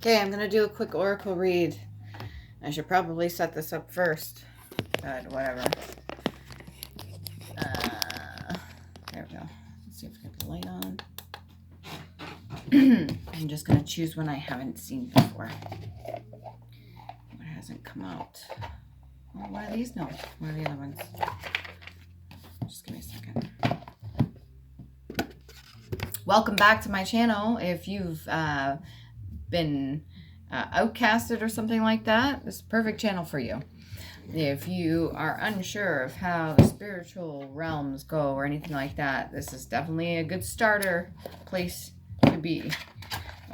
Okay, I'm going to do a quick oracle read. I should probably set this up first, but whatever. There we go. Let's see if I get the light on. I'm just going to choose one I haven't seen before. What hasn't come out? Oh, one of these? No, one of the other ones. Just give me a second. Welcome back to my channel. If you've been outcasted or something like that, this is a perfect channel for you. If you are unsure of how spiritual realms go or anything like that, this is definitely a good starter place to be.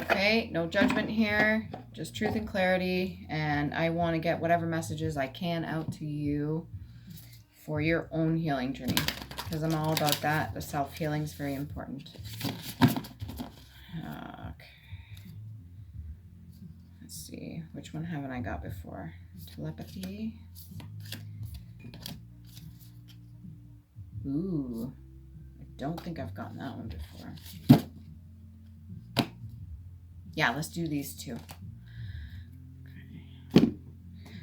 Okay, no judgment here, just truth and clarity, and I want to get whatever messages I can out to you for your own healing journey, because I'm all about that. The self-healing is very important. Okay. Let's see, which one haven't I got before? Telepathy. Ooh, I don't think I've gotten that one before. Yeah, let's do these two. Okay.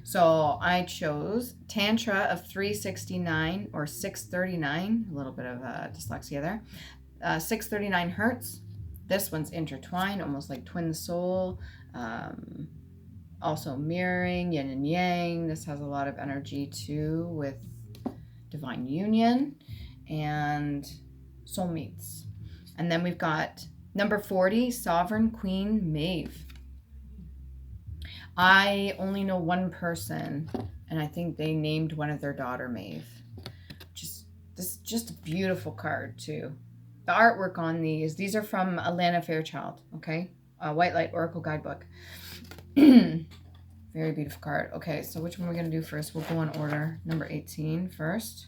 So I chose Tantra of 369 or 639, a little bit of dyslexia there. 639 hertz. This one's intertwined, almost like twin soul. Also mirroring, yin and yang. This has a lot of energy too with divine union and soulmates. And then we've got number 40, Sovereign Queen Maeve. I only know one person, and I think they named one of their daughter Maeve. Just a beautiful card too. The artwork on these are from Alana Fairchild, okay? A White Light Oracle Guidebook. Very beautiful card. Okay, so which one are we going to do first? We'll go in order. Number 18 first.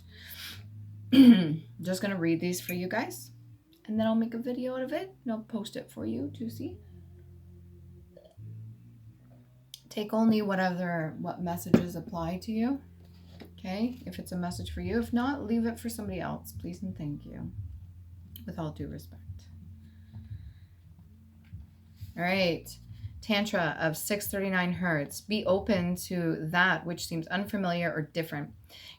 Just going to read these for you guys, and then I'll make a video out of it, and I'll post it for you to see. Take only what messages apply to you, okay? If it's a message for you. If not, leave it for somebody else, please and thank you, with all due respect. All right. Tantra of 639 hertz. Be open to that which seems unfamiliar or different.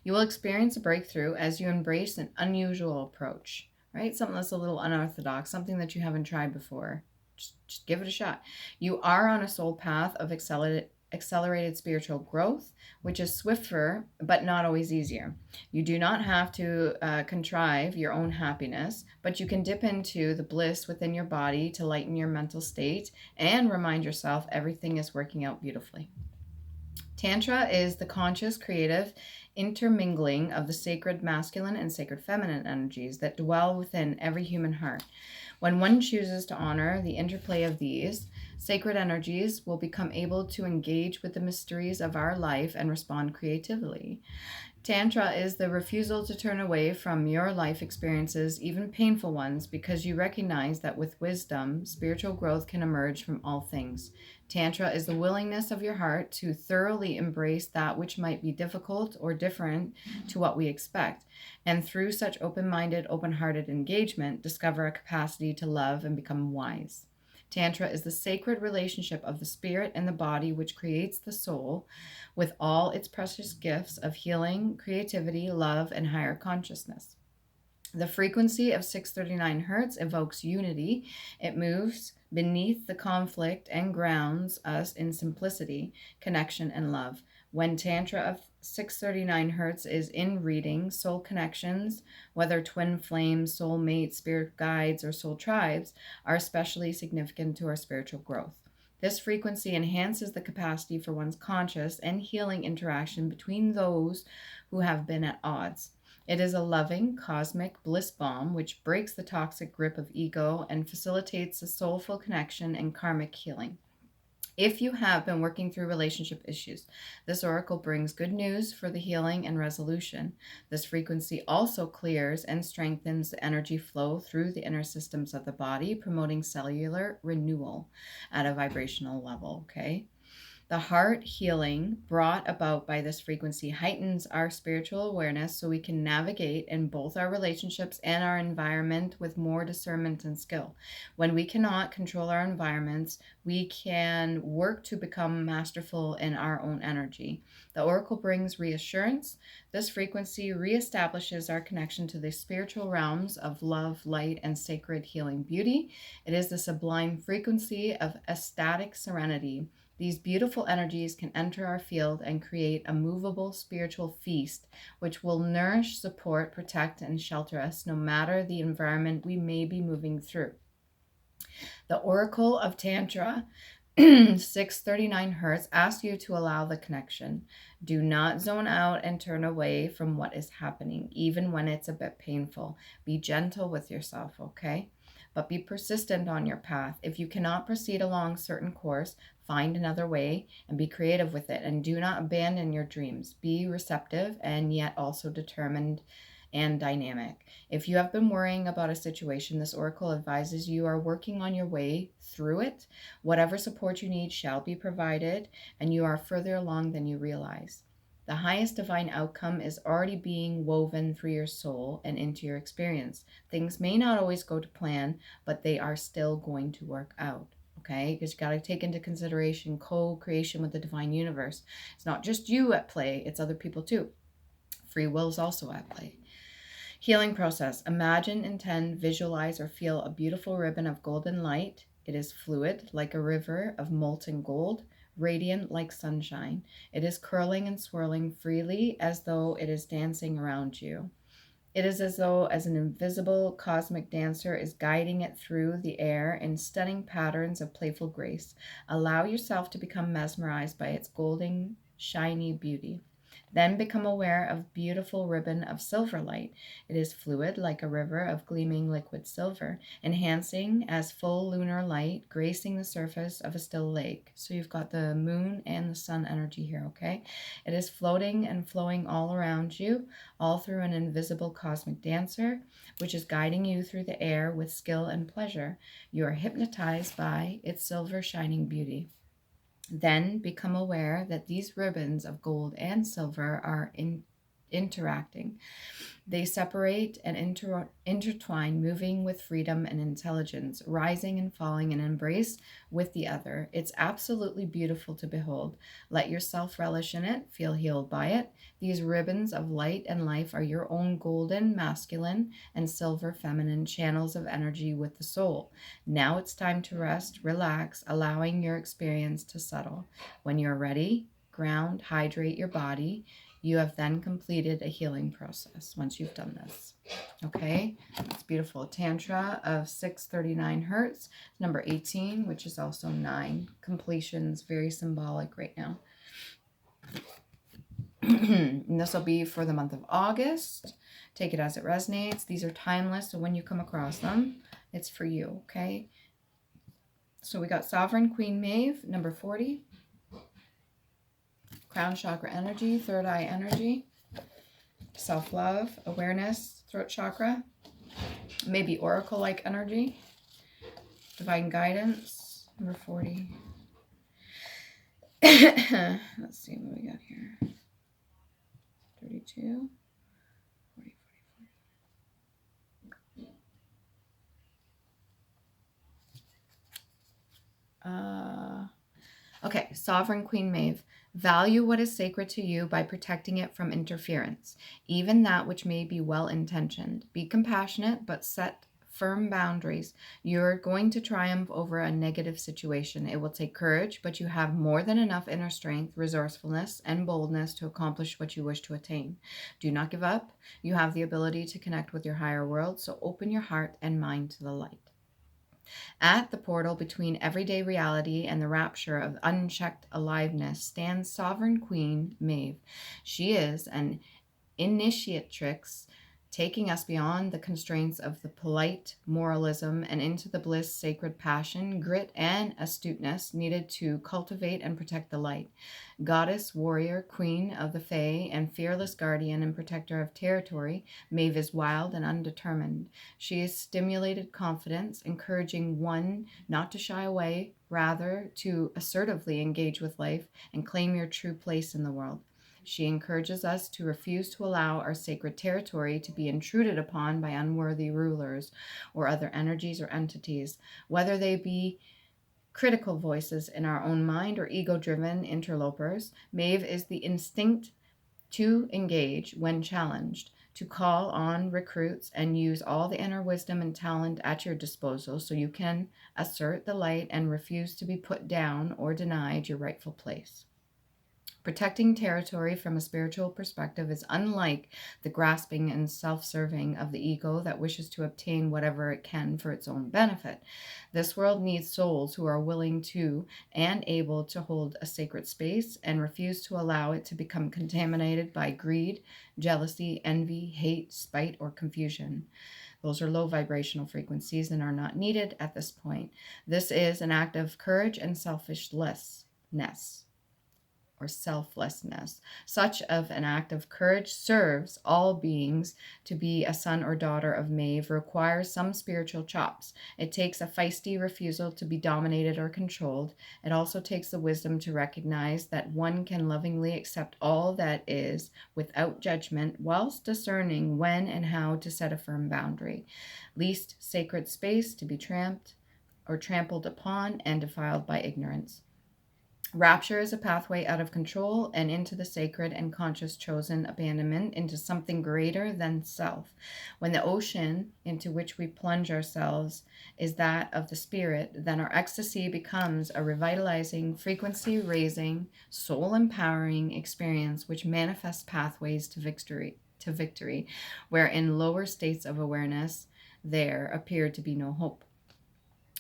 You will experience a breakthrough as you embrace an unusual approach, right? Something that's a little unorthodox, something that you haven't tried before. Just give it a shot. You are on a soul path of accelerated spiritual growth, which is swifter but not always easier. You do not have to contrive your own happiness, but you can dip into the bliss within your body to lighten your mental state and remind yourself everything is working out beautifully. Tantra is the conscious, creative intermingling of the sacred masculine and sacred feminine energies that dwell within every human heart. When one chooses to honor the interplay of these, sacred energies will become able to engage with the mysteries of our life and respond creatively. Tantra is the refusal to turn away from your life experiences, even painful ones, because you recognize that with wisdom, spiritual growth can emerge from all things. Tantra is the willingness of your heart to thoroughly embrace that which might be difficult or different to what we expect, and through such open-minded, open-hearted engagement, discover a capacity to love and become wise. Tantra is the sacred relationship of the spirit and the body, which creates the soul with all its precious gifts of healing, creativity, love, and higher consciousness. The frequency of 639 hertz evokes unity. It moves beneath the conflict and grounds us in simplicity, connection, and love. When Tantra of 639 hertz is in reading, soul connections, whether twin flames, soul mates, spirit guides, or soul tribes, are especially significant to our spiritual growth. This frequency enhances the capacity for one's conscious and healing interaction between those who have been at odds. It is a loving, cosmic bliss balm which breaks the toxic grip of ego and facilitates a soulful connection and karmic healing. If you have been working through relationship issues, this oracle brings good news for the healing and resolution. This frequency also clears and strengthens the energy flow through the inner systems of the body, promoting cellular renewal at a vibrational level, okay? The heart healing brought about by this frequency heightens our spiritual awareness so we can navigate in both our relationships and our environment with more discernment and skill. When we cannot control our environments, we can work to become masterful in our own energy. The oracle brings reassurance. This frequency reestablishes our connection to the spiritual realms of love, light, and sacred healing beauty. It is the sublime frequency of ecstatic serenity. These beautiful energies can enter our field and create a movable spiritual feast, which will nourish, support, protect, and shelter us no matter the environment we may be moving through. The Oracle of Tantra, 639 Hz, asks you to allow the connection. Do not zone out and turn away from what is happening, even when it's a bit painful. Be gentle with yourself, okay? But be persistent on your path. If you cannot proceed along a certain course, find another way and be creative with it. And do not abandon your dreams. Be receptive and yet also determined and dynamic. If you have been worrying about a situation, this oracle advises you are working on your way through it. Whatever support you need shall be provided, and you are further along than you realize. The highest divine outcome is already being woven through your soul and into your experience. Things may not always go to plan, but they are still going to work out. Okay, because you got to take into consideration co-creation with the divine universe. It's not just you at play, it's other people too. Free will is also at play. Healing process. Imagine, intend, visualize, or feel a beautiful ribbon of golden light. It is fluid, like a river of molten gold, radiant like sunshine. It is curling and swirling freely as though it is dancing around you. It is as though an invisible cosmic dancer is guiding it through the air in stunning patterns of playful grace. Allow yourself to become mesmerized by its golden, shiny beauty. Then become aware of beautiful ribbon of silver light. It is fluid like a river of gleaming liquid silver, enhancing as full lunar light, gracing the surface of a still lake. So you've got the moon and the sun energy here, okay? It is floating and flowing all around you, all through an invisible cosmic dancer, which is guiding you through the air with skill and pleasure. You are hypnotized by its silver shining beauty. Then become aware that these ribbons of gold and silver are interacting. They separate and intertwine, moving with freedom and intelligence, rising and falling in embrace with the other. It's absolutely beautiful to behold. Let yourself relish in it, feel healed by it. These ribbons of light and life are your own golden, masculine, and silver, feminine channels of energy with the soul. Now it's time to rest, relax, allowing your experience to settle. When you're ready, ground, hydrate your body. You have then completed a healing process once you've done this. Okay, it's beautiful. Tantra of 639 Hz, number 18, which is also 9. Completion's very symbolic right now. And this will be for the month of August. Take it as it resonates. These are timeless, so when you come across them, it's for you, okay? So we got Sovereign Queen Maeve, number 40. Crown chakra energy, third eye energy, self-love, awareness, throat chakra, maybe oracle-like energy, divine guidance, number 40. Let's see what we got here. 32, 40, 44. Okay, Sovereign Queen Maeve. Value what is sacred to you by protecting it from interference, even that which may be well-intentioned. Be compassionate, but set firm boundaries. You're going to triumph over a negative situation. It will take courage, but you have more than enough inner strength, resourcefulness, and boldness to accomplish what you wish to attain. Do not give up. You have the ability to connect with your higher world, so open your heart and mind to the light. At the portal between everyday reality and the rapture of unchecked aliveness stands Sovereign Queen Maeve. She is an initiatrix taking us beyond the constraints of the polite moralism and into the bliss, sacred passion, grit, and astuteness needed to cultivate and protect the light. Goddess, warrior, queen of the Fae, and fearless guardian and protector of territory, Maeve is wild and undetermined. She is stimulated confidence, encouraging one not to shy away, rather to assertively engage with life and claim your true place in the world. She encourages us to refuse to allow our sacred territory to be intruded upon by unworthy rulers or other energies or entities, whether they be critical voices in our own mind or ego-driven interlopers. Maeve is the instinct to engage when challenged, to call on recruits and use all the inner wisdom and talent at your disposal so you can assert the light and refuse to be put down or denied your rightful place. Protecting territory from a spiritual perspective is unlike the grasping and self-serving of the ego that wishes to obtain whatever it can for its own benefit. This world needs souls who are willing to and able to hold a sacred space and refuse to allow it to become contaminated by greed, jealousy, envy, hate, spite, or confusion. Those are low vibrational frequencies and are not needed at this point. This is an act of courage and selfishness. Or selflessness. Such of an act of courage serves all beings. To be a son or daughter of Maeve requires some spiritual chops. It takes a feisty refusal to be dominated or controlled. It also takes the wisdom to recognize that one can lovingly accept all that is without judgment, whilst discerning when and how to set a firm boundary. Least sacred space to be tramped or trampled upon and defiled by ignorance. Rapture is a pathway out of control and into the sacred and conscious chosen abandonment into something greater than self. When the ocean into which we plunge ourselves is that of the spirit, then our ecstasy becomes a revitalizing, frequency-raising, soul-empowering experience which manifests pathways to victory, where in lower states of awareness there appear to be no hope.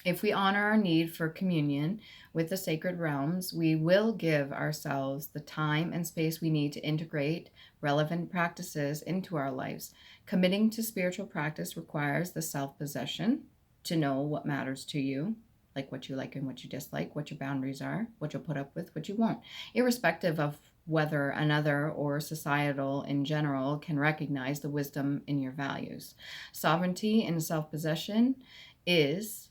If we honor our need for communion with the sacred realms, we will give ourselves the time and space we need to integrate relevant practices into our lives. Committing to spiritual practice requires the self-possession to know what matters to you, like what you like and what you dislike, what your boundaries are, what you'll put up with, what you won't, irrespective of whether another or societal in general can recognize the wisdom in your values. Sovereignty and self-possession is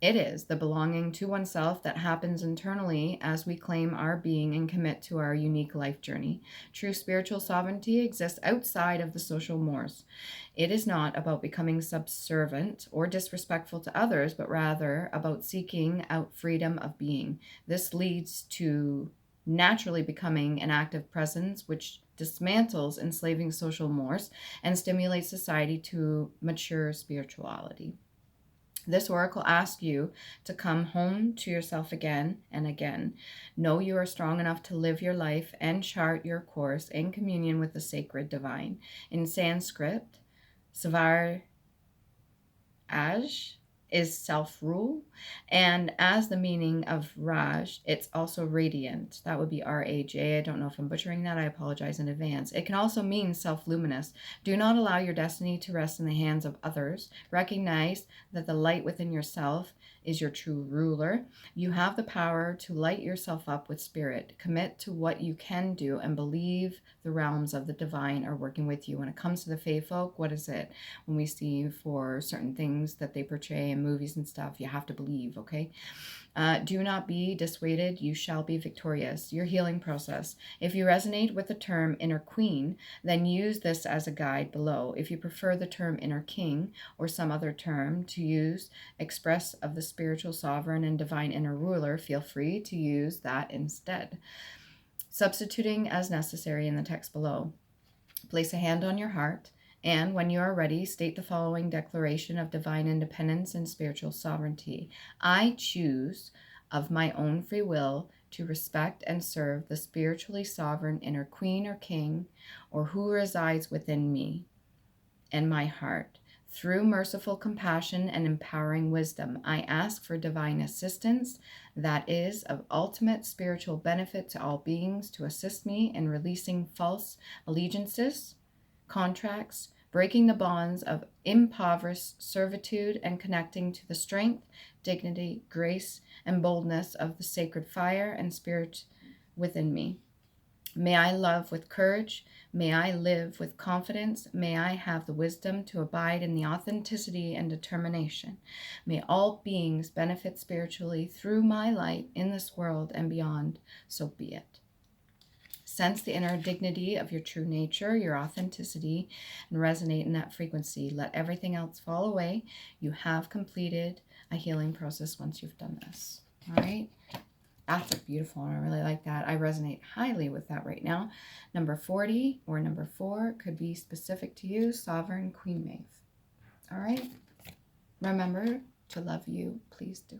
the belonging to oneself that happens internally as we claim our being and commit to our unique life journey. True spiritual sovereignty exists outside of the social mores. It is not about becoming subservient or disrespectful to others, but rather about seeking out freedom of being. This leads to naturally becoming an active presence which dismantles enslaving social mores and stimulates society to mature spirituality. This oracle asks you to come home to yourself again and again. Know you are strong enough to live your life and chart your course in communion with the sacred divine. In Sanskrit, Swaraj is self-rule, and as the meaning of Raj, it's also radiant. That would be R-A-J. I don't know if I'm butchering that. I apologize in advance. It can also mean self-luminous. Do not allow your destiny to rest in the hands of others. Recognize that the light within yourself is your true ruler. You have the power to light yourself up with spirit. Commit to what you can do and believe the realms of the divine are working with you. When it comes to the Fae folk, what is it? When we see for certain things that they portray in movies and stuff, you have to believe, okay? Do not be dissuaded. You shall be victorious. Your healing process. If you resonate with the term inner queen, then use this as a guide below. If you prefer the term inner king or some other term to use express of the spiritual sovereign and divine inner ruler, feel free to use that instead. Substituting as necessary in the text below. Place a hand on your heart, and when you are ready, state the following declaration of divine independence and spiritual sovereignty. I choose of my own free will to respect and serve the spiritually sovereign inner queen or king, or who resides within me and my heart. Through merciful compassion and empowering wisdom, I ask for divine assistance that is of ultimate spiritual benefit to all beings to assist me in releasing false allegiances, contracts, breaking the bonds of impoverished servitude and connecting to the strength, dignity, grace, and boldness of the sacred fire and spirit within me. May I love with courage. May I live with confidence. May I have the wisdom to abide in the authenticity and determination. May all beings benefit spiritually through my light in this world and beyond. So be it. Sense the inner dignity of your true nature, your authenticity, and resonate in that frequency. Let everything else fall away. You have completed a healing process once you've done this. All right? That's a beautiful one. I really like that. I resonate highly with that right now. Number 40 or number 4 could be specific to you, Sovereign Queen Maeve. All right? Remember to love you. Please do.